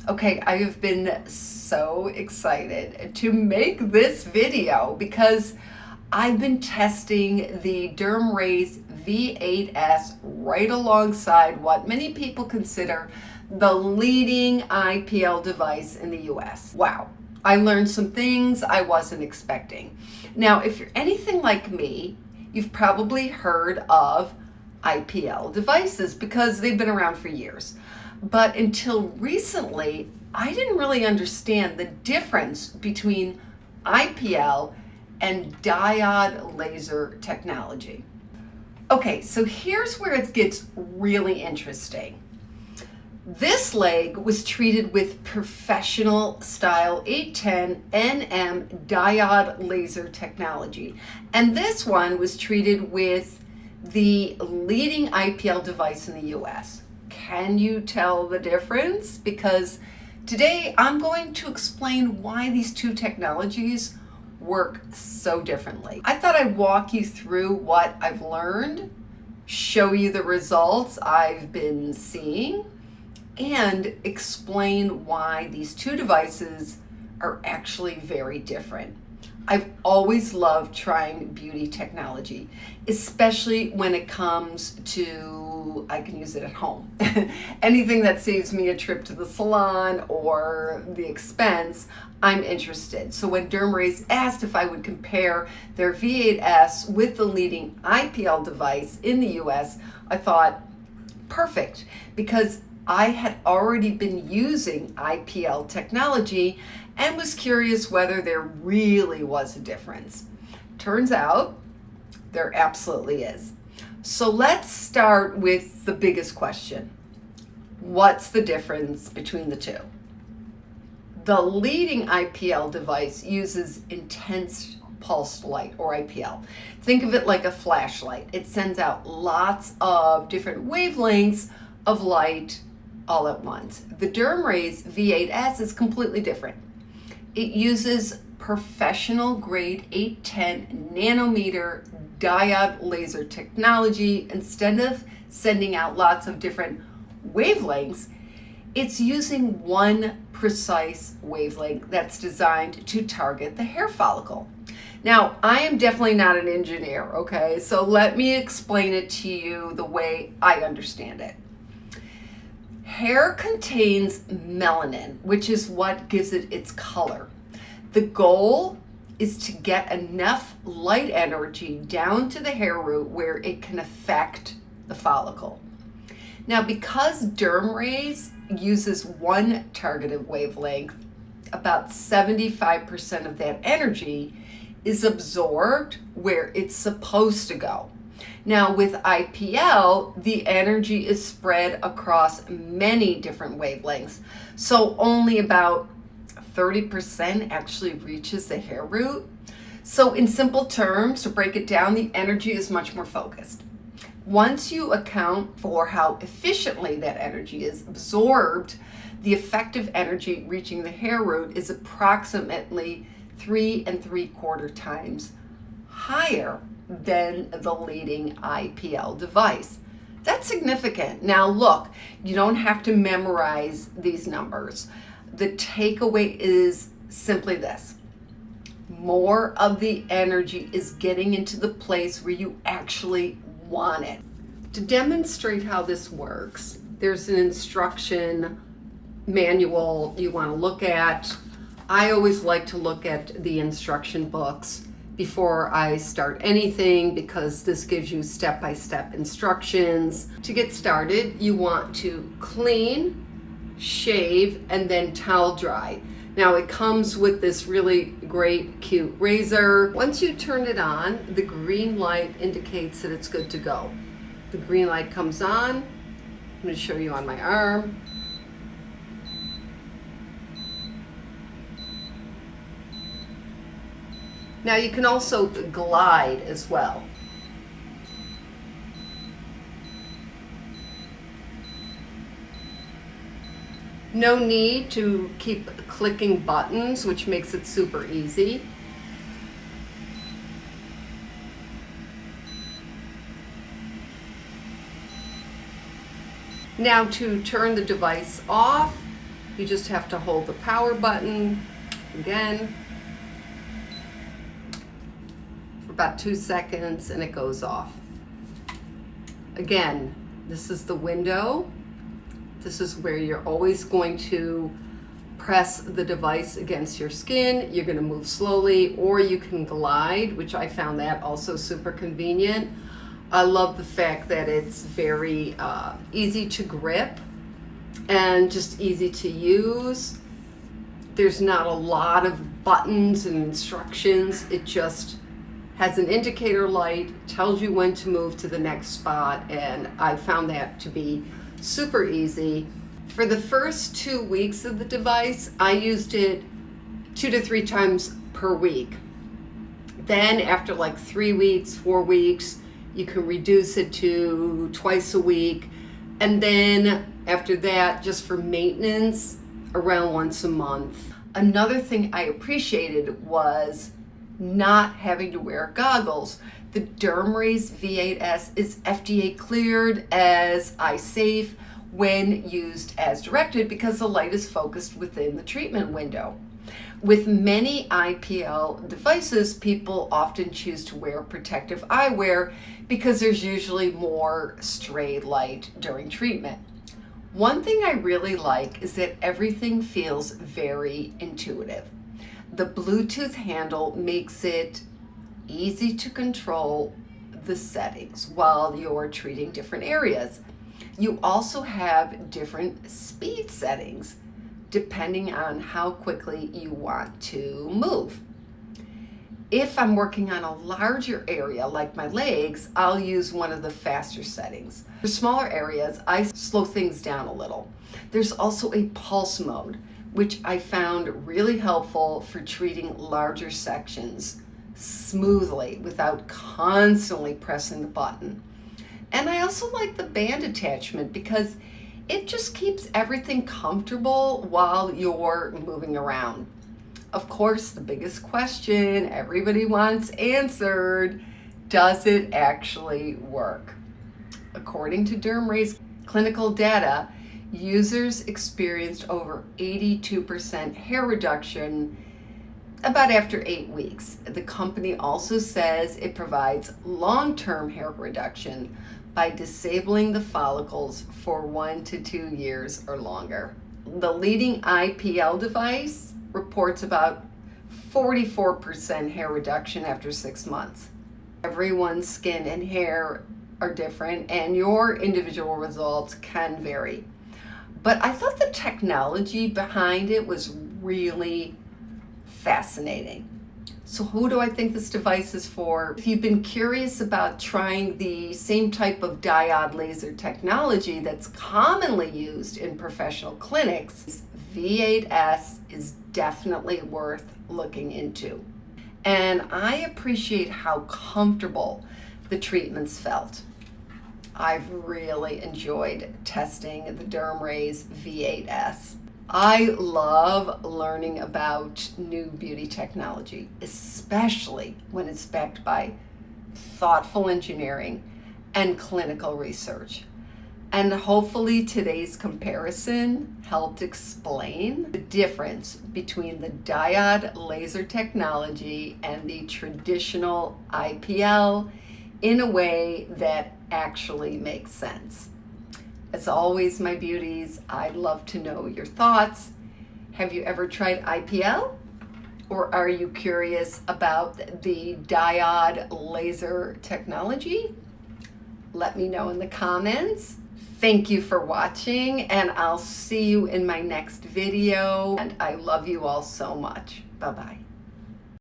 Okay, I have been so excited to make this video because I've been testing the DermRays V8S right alongside what many people consider the leading IPL device in the US. Wow, I learned some things I wasn't expecting. Now, if you're anything like me, you've probably heard of IPL devices because they've been around for years. But until recently, I didn't really understand the difference between IPL and diode laser technology. Okay, so here's where it gets really interesting. This leg was treated with professional style 810 NM diode laser technology. And this one was treated with the leading IPL device in the US. Can you tell the difference? Because today I'm going to explain why these two technologies work so differently. I thought I'd walk you through what I've learned, show you the results I've been seeing, and explain why these two devices are actually very different. I've always loved trying beauty technology, especially when it comes to, I can use it at home. Anything that saves me a trip to the salon or the expense, I'm interested. So when DermRays asked if I would compare their V8S with the leading IPL device in the US, I thought, perfect, because I had already been using IPL technology and was curious whether there really was a difference. Turns out there absolutely is. So let's start with the biggest question. What's the difference between the two? The leading IPL device uses intense pulsed light, or IPL. Think of it like a flashlight. It sends out lots of different wavelengths of light all at once. The DermRays V8S is completely different. It uses professional grade 810 nanometer diode laser technology. Instead of sending out lots of different wavelengths, it's using one precise wavelength that's designed to target the hair follicle. Now, I am definitely not an engineer, okay? So let me explain it to you the way I understand it. Hair contains melanin, which is what gives it its color. The goal is to get enough light energy down to the hair root where it can affect the follicle. Now, because DermRays uses one targeted wavelength, about 75% of that energy is absorbed where it's supposed to go. Now, with IPL, the energy is spread across many different wavelengths, so only about 30% actually reaches the hair root. So in simple terms, to break it down, the energy is much more focused. Once you account for how efficiently that energy is absorbed, the effective energy reaching the hair root is approximately 3 3/4 times higher than the leading IPL device. That's significant. Now look, you don't have to memorize these numbers. The takeaway is simply this: more of the energy is getting into the place where you actually want it. To demonstrate how this works, there's an instruction manual you want to look at. I always like to look at the instruction books before I start anything because this gives you step-by-step instructions. To get started, you want to clean, shave, and then towel dry. Now it comes with this really great, cute razor. Once you turn it on, the green light indicates that it's good to go. The green light comes on. I'm going to show you on my arm. Now you can also glide as well. No need to keep clicking buttons, which makes it super easy. Now to turn the device off, You just have to hold the power button again for about 2 seconds and it goes off. Again, this is the window. This is where you're always going to press the device against your skin. You're going to move slowly, or you can glide, which I found that also super convenient. I love the fact that it's very easy to grip and just easy to use. There's not a lot of buttons and instructions. It just has an indicator light, tells you when to move to the next spot, and I found that to be super easy. For the first 2 weeks of the device, I used it 2 to 3 times per week. Then after like 3 weeks, 4 weeks, you can reduce it to twice a week. And then after that, just for maintenance, around once a month. Another thing I appreciated was not having to wear goggles. The DermRays V8S is FDA cleared as eye safe when used as directed because the light is focused within the treatment window. With many IPL devices, people often choose to wear protective eyewear because there's usually more stray light during treatment. One thing I really like is that everything feels very intuitive. The Bluetooth handle makes it easy to control the settings while you're treating different areas. You also have different speed settings depending on how quickly you want to move. If I'm working on a larger area like my legs, I'll use one of the faster settings. For smaller areas, I slow things down a little. There's also a pulse mode, which I found really helpful for treating larger sections smoothly without constantly pressing the button. And I also like the band attachment because it just keeps everything comfortable while you're moving around. Of course, the biggest question everybody wants answered, does it actually work? According to DermRays clinical data, users experienced over 82% hair reduction about after 8 weeks. The company also says it provides long-term hair reduction by disabling the follicles for 1 to 2 years or longer. The leading IPL device reports about 44% hair reduction after 6 months. Everyone's skin and hair are different and your individual results can vary. But I thought the technology behind it was really fascinating. So who do I think this device is for? If you've been curious about trying the same type of diode laser technology that's commonly used in professional clinics, V8S is definitely worth looking into. And I appreciate how comfortable the treatments felt. I've really enjoyed testing the DermRays V8S. I love learning about new beauty technology, especially when it's backed by thoughtful engineering and clinical research. And hopefully today's comparison helped explain the difference between the diode laser technology and the traditional IPL in a way that actually makes sense. As always, my beauties, I'd love to know your thoughts. Have you ever tried IPL? Or are you curious about the diode laser technology? Let me know in the comments. Thank you for watching, and I'll see you in my next video. And I love you all so much. Bye-bye.